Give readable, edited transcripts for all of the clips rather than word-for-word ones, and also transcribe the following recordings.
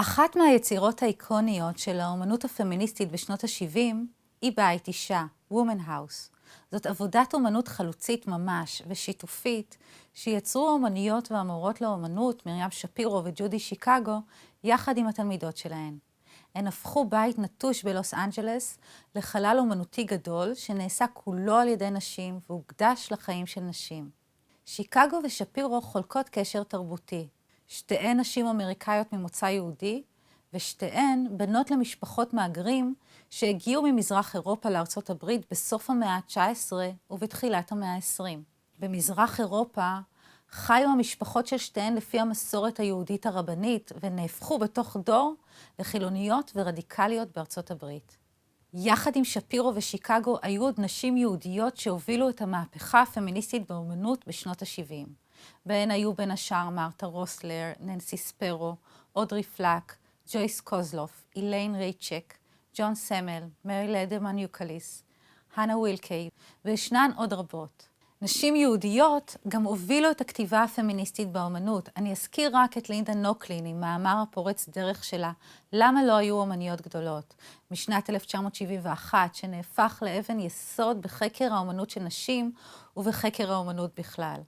אחת מהיצירות האיקוניות של האומנות הפמיניסטית בשנות ה-70 היא בית אישה, Woman House. זאת עבודת אומנות חלוצית ממש ושיתופית שיצרו האומניות והמורות לאומנות מרים שפירו וג'ודי שיקגו יחד עם התלמידות שלהן. הן הפכו בית נטוש בלוס אנג'לס לחלל אומנותי גדול שנעשה כולו על ידי נשים והוקדש לחיים של נשים. שיקגו ושפירו חולקות קשר תרבותי. שתיהן נשים אמריקאיות ממוצא יהודי, ושתיהן בנות למשפחות מהגרים שהגיעו ממזרח אירופה לארצות הברית בסוף המאה ה-19 ובתחילת המאה ה-20. במזרח אירופה חיו המשפחות של שתיהן לפי המסורת היהודית הרבנית ונהפכו בתוך דור לחילוניות ורדיקליות בארצות הברית. יחד עם שפירו ושיקגו היו עוד נשים יהודיות שהובילו את המהפכה הפמיניסטית באומנות בשנות ה-70. בהן היו בין השאר מרתה רוסלר, ננסי ספרו, אודרי פלק, ג'ויס קוזלוף, איליין רייצ'ק, ג'ון סמל, מרי לדרמן יוקליס, הנה וילקי, וישנן עוד רבות. נשים יהודיות גם הובילו את הכתיבה הפמיניסטית באומנות. אני אזכיר רק את לינדה נוקלין עם מאמר הפורץ דרך שלה, למה לא היו אומניות גדולות, משנת 1971, שנהפך לאבן יסוד בחקר האומנות של נשים ובחקר האומנות בכלל.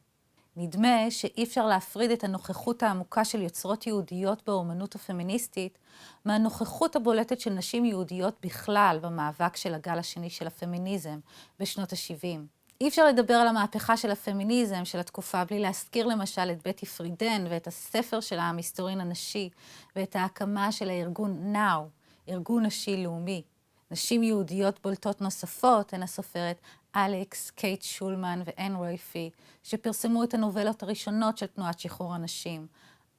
נדמה שאי אפשר להפריד את הנוכחות העמוקה של יוצרות יהודיות באומנות הפמיניסטית מהנוכחות הבולטת של נשים יהודיות בכלל במאבק של הגל השני של הפמיניזם בשנות ה-70. אי אפשר לדבר על המהפכה של הפמיניזם של התקופה בלי להזכיר למשל את בטי פרידן ואת הספר שלה המסתורין הנשי ואת ההקמה של הארגון NOW, ארגון נשי לאומי. נשים יהודיות בולטות נוספות הן הסופרת אלכס, קייט שולמן ואן רויפי, שפרסמו את הנובלות הראשונות של תנועת שחרור הנשים,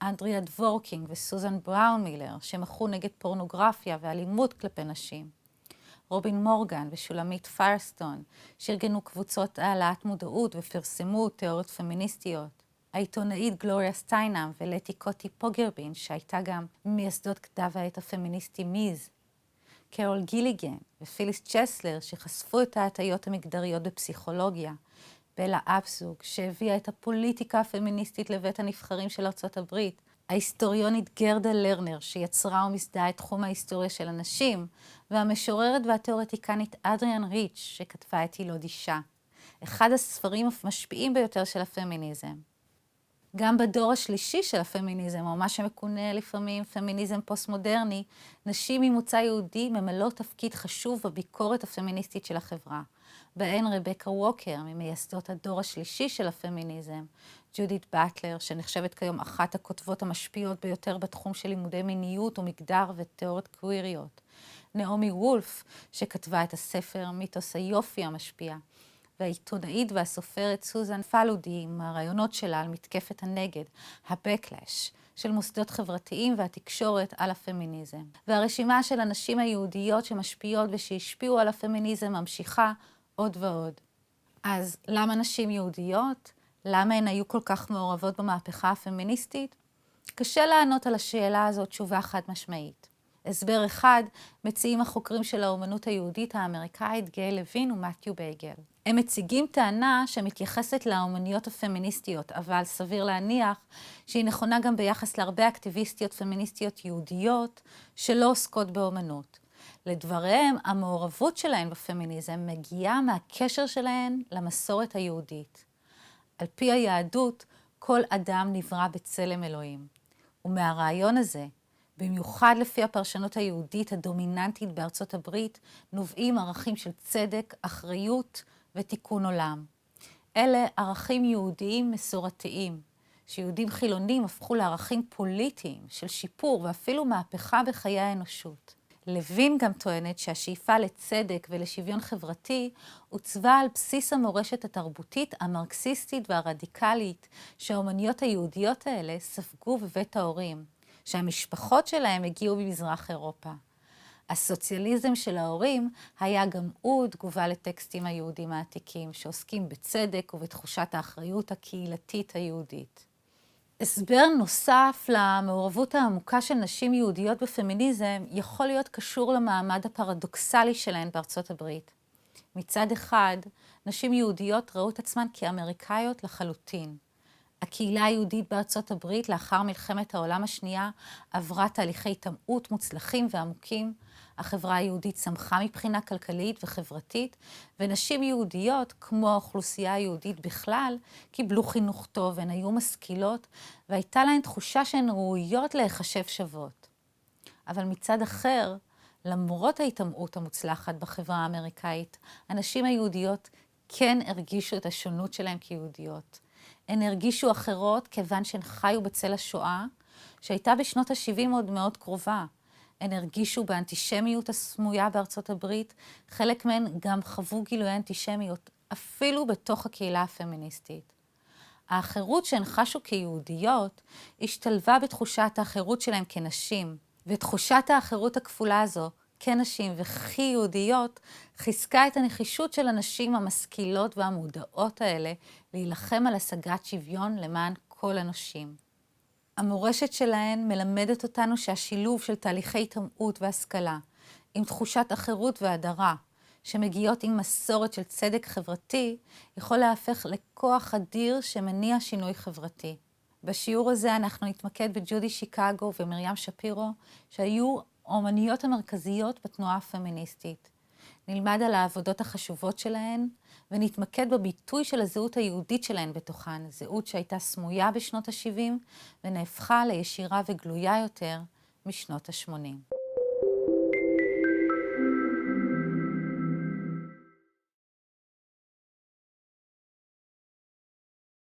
אנדריה דבורקינג וסוזן בראון מילר, שמחו נגד פורנוגרפיה ואלימות כלפי נשים. רובין מורגן ושולמית פיירסטון, שארגנו קבוצות העלאת מודעות ופרסמו תיאוריות פמיניסטיות. העיתונאית גלוריה סטיינם ולטי קוטי פוגרבין, שהייתה גם מייסדות כתב העת הפמיניסטי מיז. קרול גיליגן ופיליס צ'סלר, שחשפו את ההטיות המגדריות בפסיכולוגיה. בלה אבזוג, שהביאה את הפוליטיקה הפמיניסטית לבית הנבחרים של ארצות הברית. ההיסטוריונית גרדה לרנר, שיצרה ומסדה את תחום ההיסטוריה של הנשים, והמשוררת והתיאורטיקנית אדריאן ריץ', שכתבה את ילוד אישה. אחד הספרים המשפיעים ביותר של הפמיניזם. גם בדור השלישי של הפמיניזם, או מה שמכונה לפעמים פמיניזם פוסט-מודרני, נשים ממוצא יהודי ממלאות תפקיד חשוב בביקורת הפמיניסטית של החברה. בהן רבקה ווקר, ממייסדות הדור השלישי של הפמיניזם, ג'ודית באטלר, שנחשבת כיום אחת הכותבות המשפיעות ביותר בתחום של לימודי מיניות ומגדר ותיאוריות קוויריות, נעמי וולף, שכתבה את הספר מיתוס היופי המשפיע, והעיתונאית והסופרת סוזן פלודי עם הרעיונות שלה על מתקפת הנגד, ה-Backlash, של מוסדות חברתיים והתקשורת על הפמיניזם. והרשימה של הנשים היהודיות שמשפיעות ושהשפיעו על הפמיניזם ממשיכה עוד ועוד. אז למה נשים יהודיות? למה הן היו כל כך מעורבות במהפכה הפמיניסטית? קשה לענות על השאלה הזאת תשובה חד משמעית. הסבר אחד מציעים החוקרים של האומנות היהודית האמריקאית גיל לוין ומתיו בייגל. הם מציגים טענה שמתייחסת לאומניות הפמיניסטיות, אבל סביר להניח שהיא נכונה גם ביחס להרבה אקטיביסטיות פמיניסטיות יהודיות שלא עוסקות באומנות. לדבריהם, המעורבות שלהן בפמיניזם מגיעה מהקשר שלהן למסורת היהודית. על פי היהדות, כל אדם נברא בצלם אלוהים. ומהרעיון הזה, במיוחד לפי הפרשנות היהודית הדומיננטית בארצות הברית, נובעים ערכים של צדק, אחריות ותיקון עולם. אלה ערכים יהודיים מסורתיים, שיהודים חילונים הפכו לערכים פוליטיים של שיפור ואפילו מהפכה בחיי האנושות. לוין גם טוענת שהשאיפה לצדק ולשוויון חברתי עוצבה על בסיס המורשת התרבותית, המרקסיסטית והרדיקלית שהאומניות היהודיות האלה ספגו בבית ההורים, שהמשפחות שלהם הגיעו ממזרח אירופה. הסוציאליזם של ההורים היה גם הוא תגובה לטקסטים היהודים העתיקים שעוסקים בצדק ובתחושת האחריות הקהילתית היהודית. הסבר נוסף למעורבות העמוקה של נשים יהודיות בפמיניזם יכול להיות קשור למעמד הפרדוקסלי שלהן בארצות הברית. מצד אחד, נשים יהודיות ראו את עצמן כאמריקאיות לחלוטין. הקהילה היהודית בארצות הברית לאחר מלחמת העולם השנייה עברה תהליכי התעמעות מוצלחים ועמוקים. החברה היהודית צמחה מבחינה כלכלית וחברתית, ונשים יהודיות, כמו האוכלוסייה היהודית בכלל, קיבלו חינוך טוב, הן היו משכילות, והייתה להן תחושה שהן ראויות להיחשב שוות. אבל מצד אחר, למרות ההתעמעות המוצלחת בחברה האמריקאית, הנשים היהודיות כן הרגישו את השונות שלהן כיהודיות. הן הרגישו אחרות כיוון שהן חיו בצל השואה, שהייתה בשנות ה-70 עוד מאוד קרובה. הן הרגישו באנטישמיות הסמויה בארצות הברית, חלק מהן גם חוו גילויי אנטישמיות, אפילו בתוך הקהילה הפמיניסטית. האחרות שהן חשו כיהודיות השתלבה בתחושת האחרות שלהן כנשים, ותחושת האחרות הכפולה הזו, כנשים וכיהודיות, חיזקה את הנחישות של הנשים המשכילות והמודעות האלה להילחם על השגת שוויון למען כל הנשים. המורשת שלהן מלמדת אותנו שהשילוב של תהליכי התעמעות והשכלה, עם תחושת אחרות והדרה, שמגיעות עם מסורת של צדק חברתי, יכול להפך לכוח אדיר שמניע שינוי חברתי. בשיעור הזה אנחנו נתמקד בג'ודי שיקגו ומרים שפירו, שהיו האומניות המרכזיות בתנועה הפמיניסטית. נלמד על העבודות החשובות שלהן, ונתמקד בביטוי של הזהות היהודית שלהן בתוכן, זהות שהייתה סמויה בשנות ה-70, ונהפכה לישירה וגלויה יותר משנות ה-80.